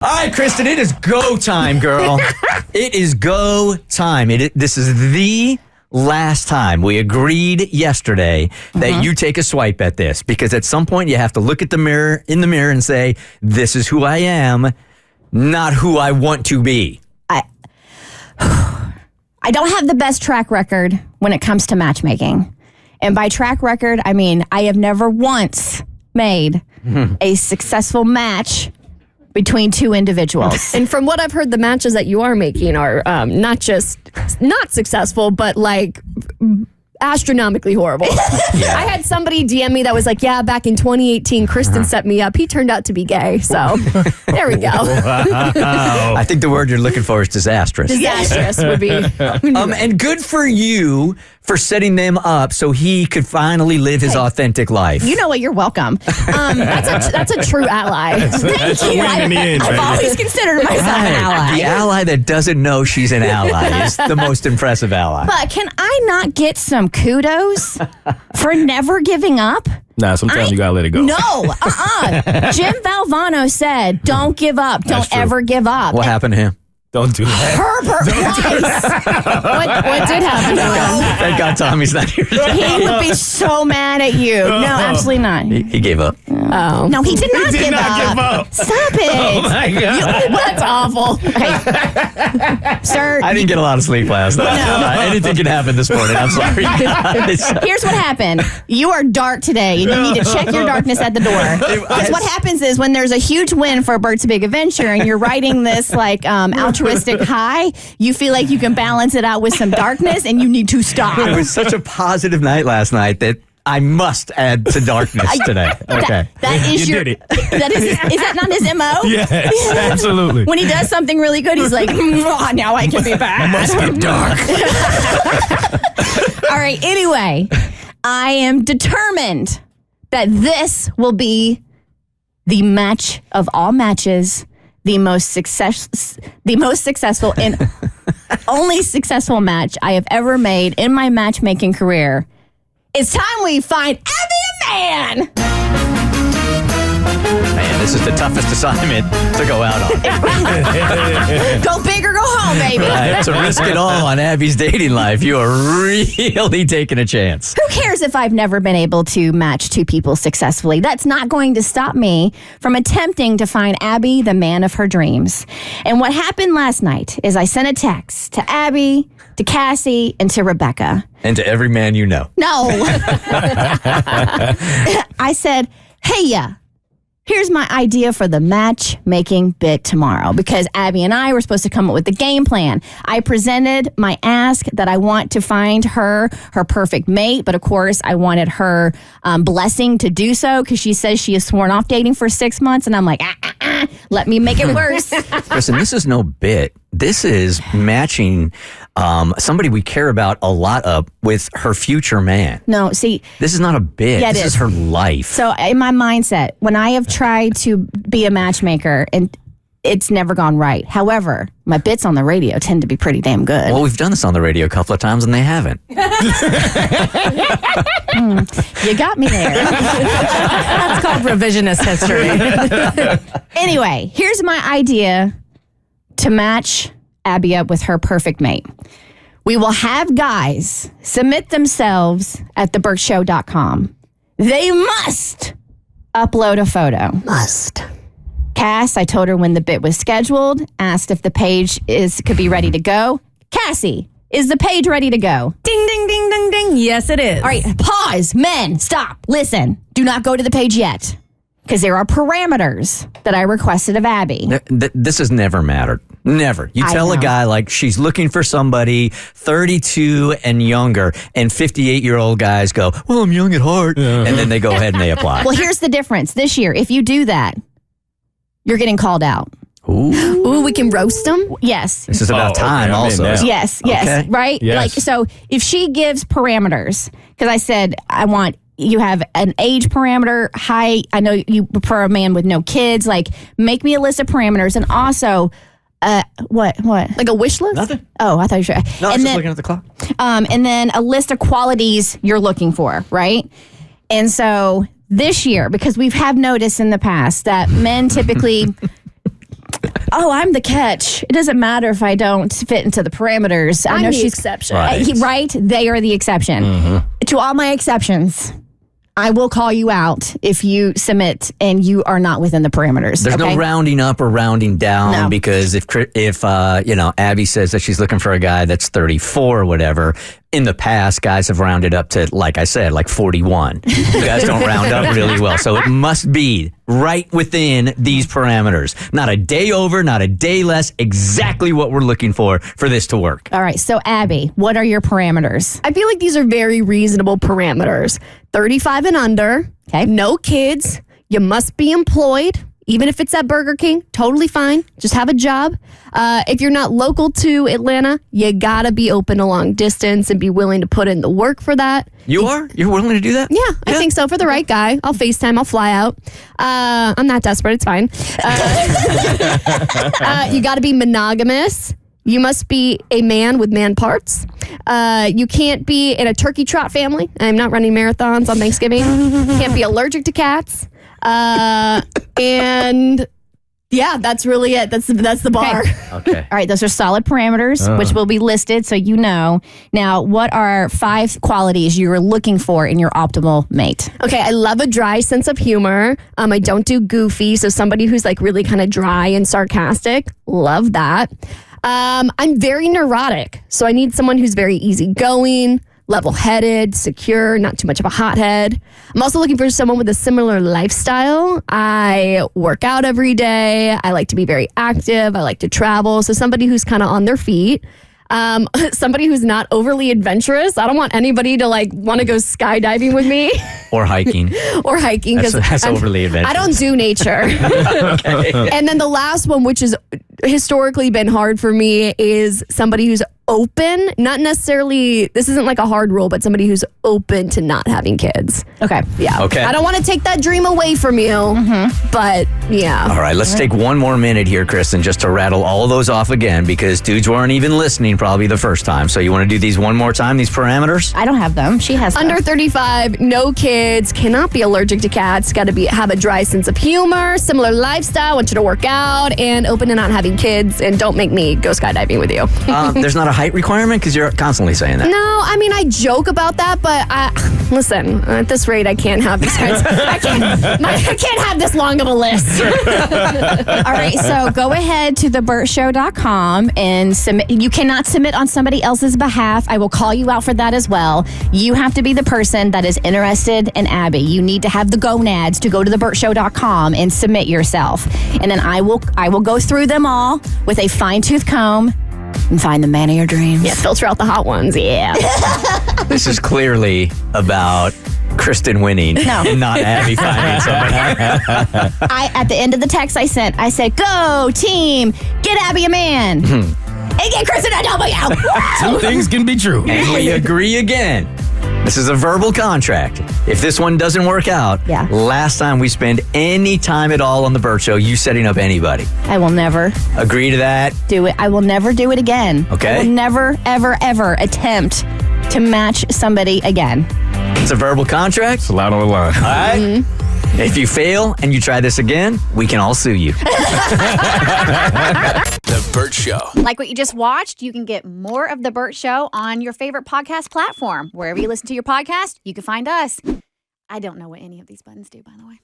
All right, Kristin, it is go time, girl. It is go time. This is the last time. We agreed yesterday that you take a swipe at this, because at some point you have to look at the mirror and say, this is who I am, not who I want to be. I don't have the best track record when it comes to matchmaking. And by track record, I mean I have never once made a successful match between two individuals. And from what I've heard, the matches that you are making are not just not successful, but like astronomically horrible. I had somebody DM me that was like, yeah, back in 2018, Kristin set me up. He turned out to be gay. So there we go. Wow. I think the word you're looking for is disastrous. Disastrous would be. And good for you for setting them up so he could finally live his authentic life. You know what? You're welcome. That's a true ally. Thank you. I've always considered myself an ally. The ally that doesn't know she's an ally is the most impressive ally. But can I not get some kudos for never giving up? Nah, sometimes you gotta let it go. No, Jim Valvano said, don't give up. Don't ever give up. What happened to him? Don't do that. Herbert Price. What did happen to him? Thank God Tommy's not here today. He would be so mad at you. No, absolutely not. He gave up. Oh. No, he did not give up. Stop it. Oh my God. That's awful. Okay. Sir. I didn't get a lot of sleep last night. No. Anything can happen this morning. I'm sorry. Here's what happened. You are dark today, and you need to check your darkness at the door. Because what happens is when there's a huge win for Bert's Big Adventure, and you're riding this like altruistic high, you feel like you can balance it out with some darkness, and you need to stop. It was such a positive night last night that I must add to darkness today. Okay. That is You your. did it. That is that not his MO? Yes, absolutely. When he does something really good, he's like, now I can be bad. Must get dark. All right. Anyway, I am determined that this will be the match of all matches, the most successful and only successful match I have ever made in my matchmaking career. It's time we find Abby a man. Man, this is the toughest assignment to go out on. Go big or go home, baby. Right, to risk it all on Abby's dating life, you are really taking a chance. Who cares if I've never been able to match two people successfully? That's not going to stop me from attempting to find Abby, the man of her dreams. And what happened last night is I sent a text to Abby, to Cassie, and to Rebecca. And to every man you know. No. I said, hey, here's my idea for the matchmaking bit tomorrow, because Abby and I were supposed to come up with the game plan. I presented my ask that I want to find her perfect mate, but of course I wanted her blessing to do so, because she says she has sworn off dating for 6 months, and I'm like, let me make it worse. Listen, this is no bit. This is matching somebody we care about a lot up with her future man. No, see. This is not a bit. Yeah, this is her life. So in my mindset, when I have tried to be a matchmaker, and it's never gone right. However, my bits on the radio tend to be pretty damn good. Well, we've done this on the radio a couple of times and they haven't. You got me there. That's called revisionist history. Anyway, here's my idea to match Abby up with her perfect mate. We will have guys submit themselves at thebertshow.com. They must upload a photo. Must. Cass, I told her when the bit was scheduled, asked if the page could be ready to go. Cassie, is the page ready to go? Ding, ding, ding, ding, ding. Yes, it is. All right, pause. Men, stop. Listen. Do not go to the page yet, because there are parameters that I requested of Abby. This has never mattered. Never. You tell a guy like she's looking for somebody 32 and younger, and 58-year-old guys go, well, I'm young at heart. And then they go ahead and they apply. Well, here's the difference. This year, if you do that, you're getting called out. Ooh, we can roast them? Yes. This is about time also. Yes, Okay. right? Yes. Like, so if she gives parameters, because I said I want you have an age parameter, height, I know you prefer a man with no kids, like make me a list of parameters, and also what? Like a wish list? Nothing. Oh, I thought you were. No, I was just looking at the clock. And then a list of qualities you're looking for, right? And so this year, because we have noticed in the past that men typically oh, I'm the catch. It doesn't matter if I don't fit into the parameters. I know I'm the she's exception. Right. They are the exception. To all my exceptions, I will call you out if you submit and you are not within the parameters. There's no rounding up or rounding down No. because if Abby says that she's looking for a guy that's 34 or whatever, in the past, guys have rounded up to, like I said, like 41. You guys don't round up really well. So it must be right within these parameters. Not a day over, not a day less, exactly what we're looking for this to work. All right. So, Abby, what are your parameters? I feel like these are very reasonable parameters. 35 and under. Okay. No kids. You must be employed. Even if it's at Burger King, totally fine. Just have a job. If you're not local to Atlanta, you gotta be open to long distance and be willing to put in the work for that. You are? You're willing to do that? Yeah, I think so. For the right guy, I'll FaceTime, I'll fly out. I'm not desperate, it's fine. You gotta be monogamous. You must be a man with man parts. You can't be in a turkey trot family. I'm not running marathons on Thanksgiving. Can't be allergic to cats. And yeah, that's really it. That's the bar. Okay. All right. Those are solid parameters, which will be listed so you know. Now, what are 5 qualities you're looking for in your optimal mate? Okay, I love a dry sense of humor. I don't do goofy, so somebody who's like really kind of dry and sarcastic. Love that. I'm very neurotic, so I need someone who's very easygoing, level-headed, secure, not too much of a hothead. I'm also looking for someone with a similar lifestyle. I work out every day. I like to be very active. I like to travel. So somebody who's kind of on their feet. Somebody who's not overly adventurous. I don't want anybody to like want to go skydiving with me Or hiking. or hiking That's overly adventurous. I don't do nature. Okay. And then the last one, which has historically been hard for me, is somebody who's open. Not necessarily, this isn't like a hard rule, but somebody who's open to not having kids. Okay. Yeah. Okay. I don't want to take that dream away from you, but yeah. All right, let's take one more minute here, Kristin, just to rattle all of those off again because dudes weren't even listening probably the first time. So you want to do these one more time, these parameters? I don't have them. She has them. Under 35, no kids, cannot be allergic to cats, got to have a dry sense of humor, similar lifestyle, want you to work out, and open to not having kids, and don't make me go skydiving with you. There's not a height requirement because you're constantly saying that. No, I mean, I joke about that, but listen, at this rate, I can't have these kinds. I can't have this long of a list. All right, so go ahead to thebertshow.com and submit. You cannot submit on somebody else's behalf. I will call you out for that as well. You have to be the person that is interested in Abby. You need to have the gonads to go to thebertshow.com and submit yourself. And then I will go through them all with a fine-tooth comb and find the man of your dreams. Yeah, filter out the hot ones. Yeah. This is clearly about Kristin winning and not Abby finding somebody. At the end of the text I said, go team, get Abby a man. And get Kristin a W. Two things can be true. And we agree again. This is a verbal contract. If this one doesn't work out, last time we spend any time at all on the Bert Show, you setting up anybody. I will never Agree to that? do it. I will never do it again. Okay. I will never, ever, ever attempt to match somebody again. It's a verbal contract. It's a lot on the line. All right. If you fail and you try this again, we can all sue you. The Bert Show. Like what you just watched, you can get more of The Bert Show on your favorite podcast platform. Wherever you listen to your podcast, you can find us. I don't know what any of these buttons do, by the way.